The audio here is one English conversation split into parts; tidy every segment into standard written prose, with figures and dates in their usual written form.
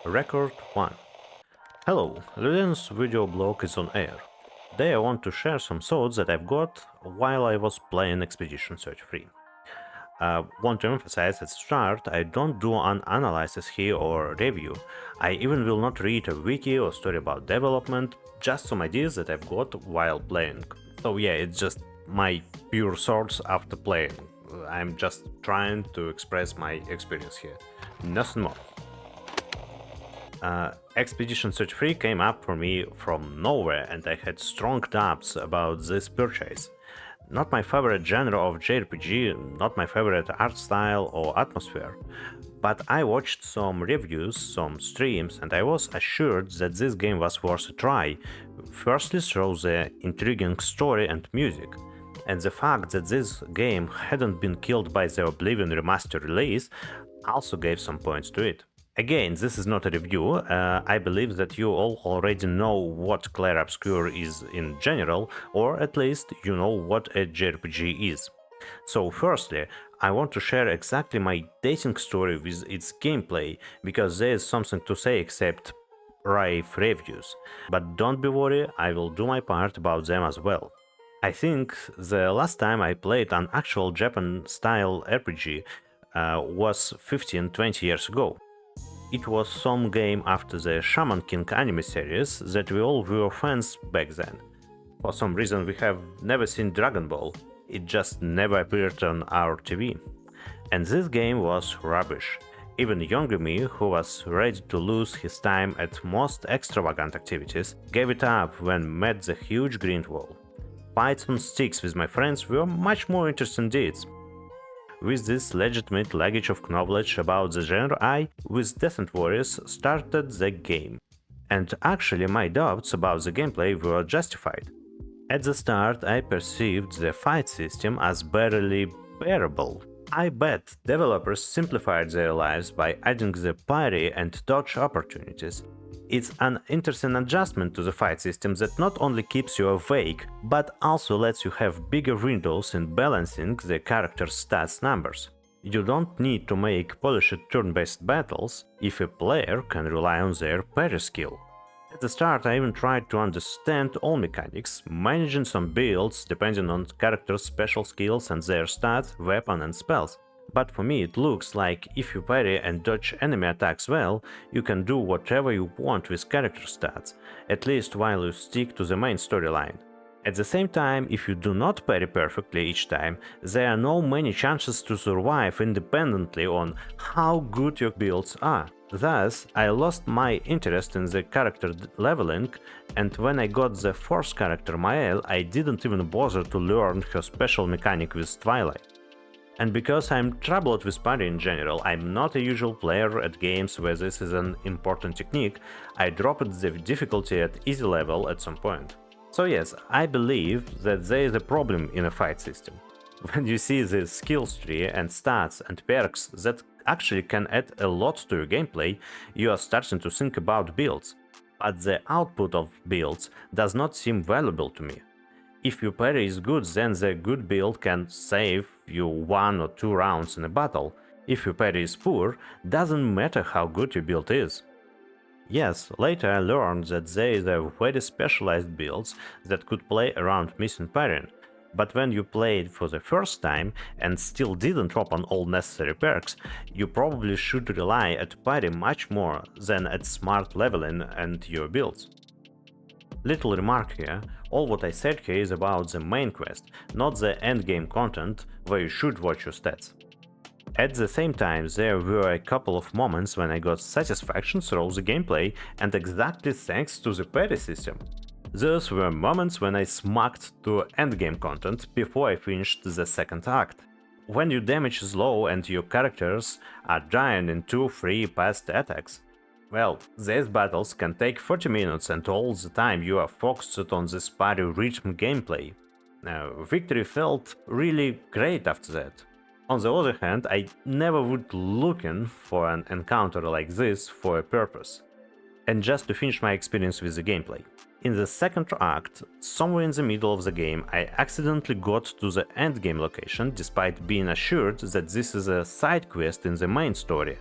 Record 1. Hello, Luden's video blog is on air. Today I want to share some thoughts that I've got while I was playing Expedition Search 3. I want to emphasize at the start, I don't do an analysis here or review. I even will not read a wiki or story about development, just some ideas that I've got while playing. So yeah, it's just my pure thoughts after playing. I'm just trying to express my experience here. Nothing more. Expedition Search 3 came up for me from nowhere and I had strong doubts about this purchase. Not my favorite genre of JRPG, not my favorite art style or atmosphere, but I watched some reviews, some streams, and I was assured that this game was worth a try, firstly through the intriguing story and music, and the fact that this game hadn't been killed by the Oblivion remaster release also gave some points to it. Again, this is not a review. I believe that you all already know what Clair Obscur is in general, or at least you know what a JRPG is. So, firstly, I want to share exactly my dating story with its gameplay, because there is something to say except rave reviews. But don't be worried, I will do my part about them as well. I think the last time I played an actual Japan style RPG was 15-20 years ago. It was some game after the Shaman King anime series that we all were fans back then. For some reason we have never seen Dragon Ball, it just never appeared on our TV. And this game was rubbish. Even younger me, who was ready to lose his time at most extravagant activities, gave it up when met the huge green wall. Fights on sticks with my friends were much more interesting deeds. With this legitimate luggage of knowledge about the genre, I, with Descent Warriors, started the game. And actually my doubts about the gameplay were justified. At the start I perceived the fight system as barely bearable. I bet developers simplified their lives by adding the parry and dodge opportunities. It's an interesting adjustment to the fight system that not only keeps you awake, but also lets you have bigger windows in balancing the character's stats numbers. You don't need to make polished turn-based battles if a player can rely on their parry skill. At the start I even tried to understand all mechanics, managing some builds depending on characters' special skills and their stats, weapon and spells. But for me it looks like if you parry and dodge enemy attacks well, you can do whatever you want with character stats, at least while you stick to the main storyline. At the same time, if you do not parry perfectly each time, there are no many chances to survive independently on how good your builds are. Thus, I lost my interest in the character leveling, and when I got the fourth character Mael, I didn't even bother to learn her special mechanic with Twilight. And because I'm troubled with parry in general, I'm not a usual player at games where this is an important technique, I dropped the difficulty at easy level at some point. So yes, I believe that there is a problem in a fight system. When you see the skills tree and stats and perks that actually can add a lot to your gameplay, you are starting to think about builds. But the output of builds does not seem valuable to me. If your parry is good, then the good build can save you 1 or 2 rounds in a battle. If your parry is poor, doesn't matter how good your build is. Yes, later I learned that there is a very specialized builds that could play around missing parrying, but when you play it for the first time and still didn't drop on all necessary perks, you probably should rely at parry much more than at smart leveling and your builds. Little remark here, all what I said here is about the main quest, not the endgame content where you should watch your stats. At the same time, there were a couple of moments when I got satisfaction through the gameplay and exactly thanks to the parry system. Those were moments when I smacked to endgame content before I finished the second act. When your damage is low and your characters are dying in 2-3 past attacks, well, these battles can take 40 minutes and all the time you are focused on this parry rhythm gameplay. Victory felt really great after that. On the other hand, I never would looking for an encounter like this for a purpose. And just to finish my experience with the gameplay. In the second act, somewhere in the middle of the game, I accidentally got to the endgame location despite being assured that this is a side quest in the main story.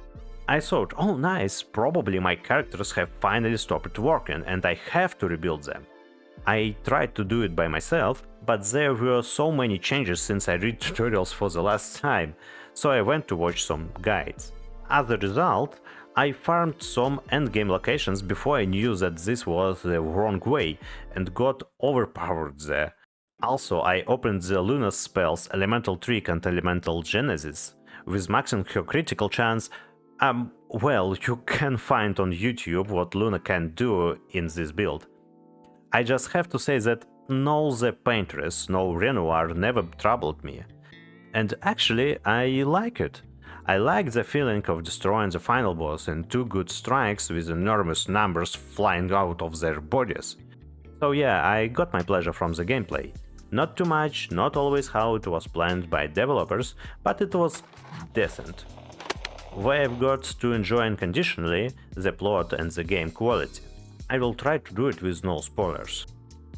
I thought, oh nice, probably my characters have finally stopped working and I have to rebuild them. I tried to do it by myself, but there were so many changes since I read tutorials for the last time, so I went to watch some guides. As a result, I farmed some endgame locations before I knew that this was the wrong way and got overpowered there. Also, I opened the Luna spells Elemental Trick and Elemental Genesis, with maxing her critical chance. Well, you can find on YouTube what Luna can do in this build. I just have to say that no the Paintress, no Renoir never troubled me. And actually, I like it. I like the feeling of destroying the final boss in 2 good strikes with enormous numbers flying out of their bodies. So yeah, I got my pleasure from the gameplay. Not too much, not always how it was planned by developers, but it was decent. Where I've got to enjoy unconditionally the plot and the game quality. I will try to do it with no spoilers.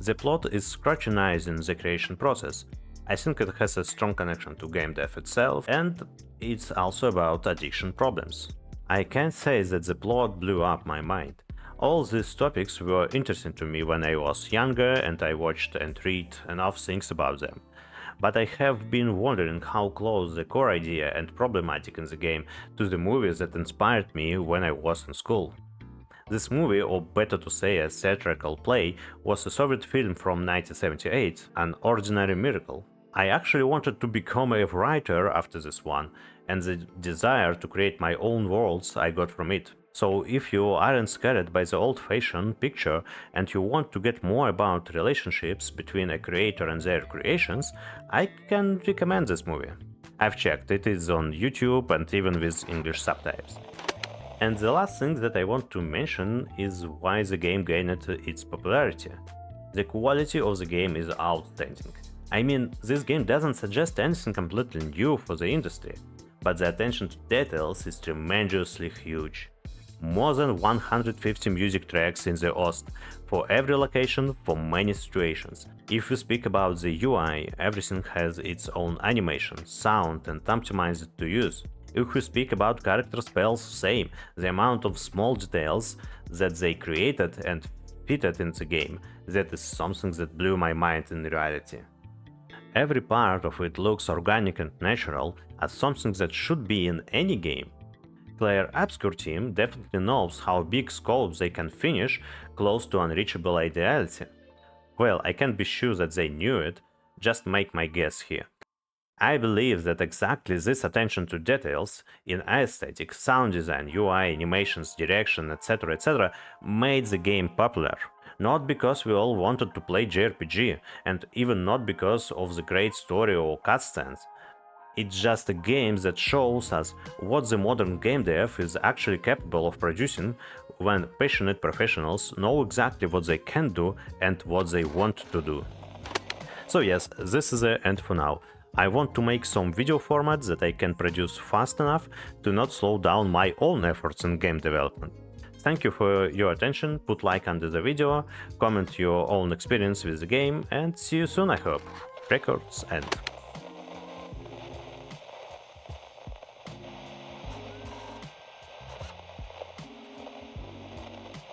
The plot is scrutinizing the creation process. I think it has a strong connection to game dev itself, and it's also about addiction problems. I can't say that the plot blew up my mind. All these topics were interesting to me when I was younger and I watched and read enough things about them. But I have been wondering how close the core idea and problematic in the game to the movies that inspired me when I was in school. This movie, or better to say a theatrical play, was a Soviet film from 1978, An Ordinary Miracle. I actually wanted to become a writer after this one, and the desire to create my own worlds I got from it. So if you aren't scared by the old-fashioned picture and you want to get more about relationships between a creator and their creations, I can recommend this movie. I've checked, it is on YouTube and even with English subtitles. And the last thing that I want to mention is why the game gained its popularity. The quality of the game is outstanding. I mean, this game doesn't suggest anything completely new for the industry, but the attention to details is tremendously huge. More than 150 music tracks in the OST, for every location, for many situations. If we speak about the UI, everything has its own animation, sound and optimized to use. If we speak about character spells, same, the amount of small details that they created and fitted in the game, that is something that blew my mind in reality. Every part of it looks organic and natural, as something that should be in any game. Claire Obscure team definitely knows how big scopes they can finish close to unreachable ideality. Well, I can't be sure that they knew it, just make my guess here. I believe that exactly this attention to details in aesthetic, sound design, UI, animations, direction, etc. made the game popular. Not because we all wanted to play JRPG, and even not because of the great story or cutscenes. It's just a game that shows us what the modern game dev is actually capable of producing when passionate professionals know exactly what they can do and what they want to do. So yes, this is the end for now. I want to make some video formats that I can produce fast enough to not slow down my own efforts in game development. Thank you for your attention, put like under the video, comment your own experience with the game, and see you soon I hope. Records end.